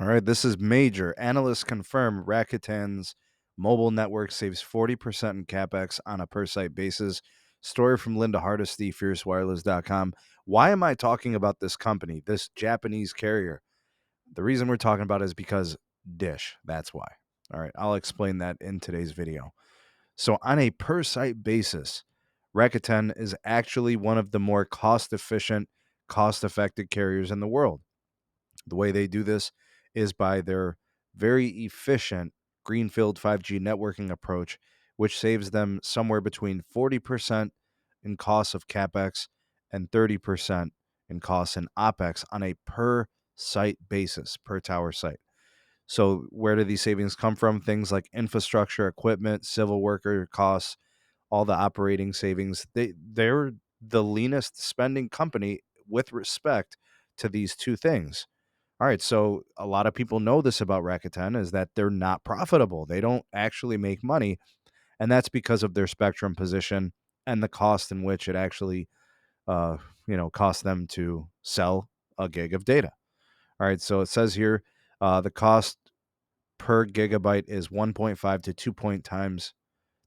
All right, this is major. Analysts confirm Rakuten's mobile network saves 40% in capex on a per site basis. Story from Linda Hardesty, FierceWireless.com. Why am I talking about this company, this Japanese carrier? The reason we're talking about it is because Dish. That's why. All right, I'll explain that in today's video. So, on a per site basis, Rakuten is actually one of the more cost efficient, cost effective carriers in the world. The way they do this is by their very efficient greenfield 5G networking approach, which saves them somewhere between 40% in cost of capex and 30% in costs in opex on a per site basis, per tower site. So, where do these savings come from? Things like infrastructure, equipment, civil worker costs, all the operating savings. They're the leanest spending company with respect to these two things. All right, so a lot of people know this about Rakuten is that they're not profitable. They don't actually make money, and that's because of their spectrum position and the cost in which it actually, uh, costs them to sell a gig of data. All right, so it says here the cost per gigabyte is 1.5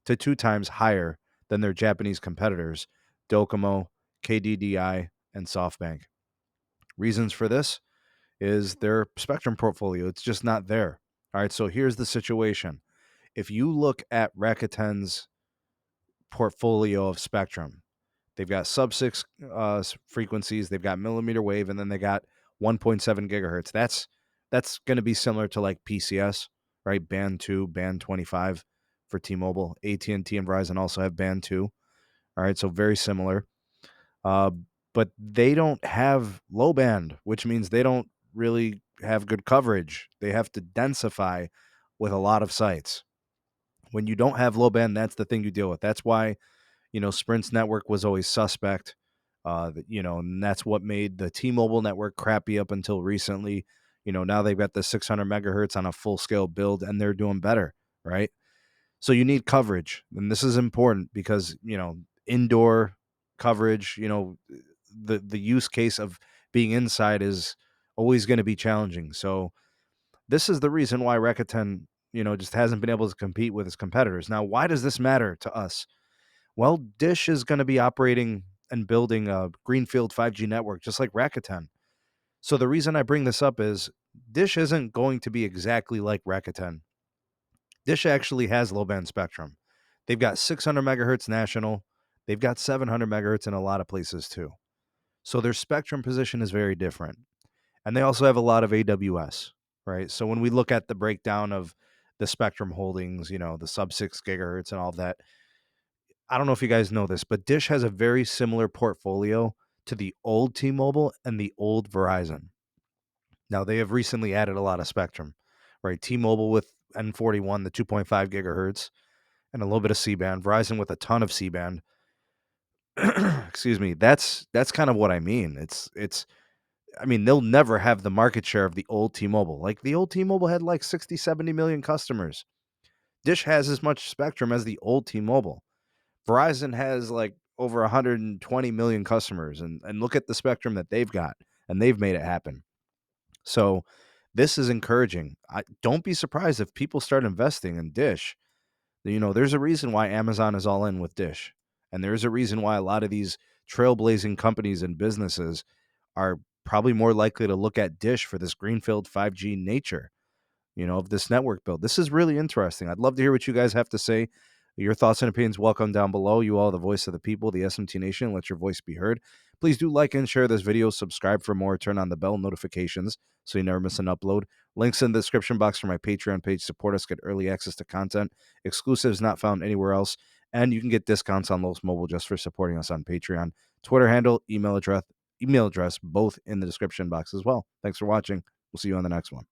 to 2 times higher than their Japanese competitors, Docomo, KDDI, and SoftBank. Reasons for this is their spectrum portfolio. It's just not there. All right, so here's the situation. If you look at Rakuten's portfolio of spectrum, they've got sub-6 frequencies, they've got millimeter wave, and then they got 1.7 gigahertz. That's going to be similar to like PCS, right? Band 2, band 25 for T-Mobile. AT&T and Verizon also have band 2. All right, so very similar. Uh, but they don't have low band, which means they don't really have good coverage. They have to densify with a lot of sites. When you don't have low band, that's the thing you deal with. That's why, Sprint's network was always suspect. And that's what made the T-Mobile network crappy up until recently. Now they've got the 600 megahertz on a full scale build and they're doing better, right? So you need coverage. And this is important because, indoor coverage, the use case of being inside is always going to be challenging. So this is the reason why Rakuten, just hasn't been able to compete with its competitors. Now, why does this matter to us? Well, Dish is going to be operating and building a greenfield 5G network just like Rakuten. So the reason I bring this up is Dish isn't going to be exactly like Rakuten. Dish actually has low band spectrum. They've got 600 megahertz national. They've got 700 megahertz in a lot of places too. So their spectrum position is very different. And they also have a lot of AWS, right? So when we look at the breakdown of the spectrum holdings, the sub 6 gigahertz and all of that, I don't know if you guys know this, but Dish has a very similar portfolio to the old T-Mobile and the old Verizon. Now, they have recently added a lot of spectrum, right? T-Mobile with N41, the 2.5 gigahertz, and a little bit of C-band. Verizon with a ton of C-band. Excuse me. That's kind of what I mean. I mean, they'll never have the market share of the old T-Mobile. Like the old T-Mobile had like 60, 70 million customers. Dish has as much spectrum as the old T-Mobile. Verizon has like over 120 million customers and look at the spectrum that they've got and they've made it happen. So this is encouraging. Don't be surprised if people start investing in Dish. There's a reason why Amazon is all in with Dish. And there's a reason why a lot of these trailblazing companies and businesses are probably more likely to look at Dish for this greenfield 5G nature, of this network build. This is really interesting. I'd love to hear what you guys have to say. Your thoughts and opinions welcome down below. You all, the voice of the people, the SMT Nation. Let your voice be heard. Please do like and share this video. Subscribe for more. Turn on the bell notifications so you never miss an upload. Links in the description box for my Patreon page. Support us. Get early access to content. Exclusives not found anywhere else. And you can get discounts on Los Mobile just for supporting us on Patreon. Twitter handle, email address, both in the description box as well. Thanks for watching. We'll see you on the next one.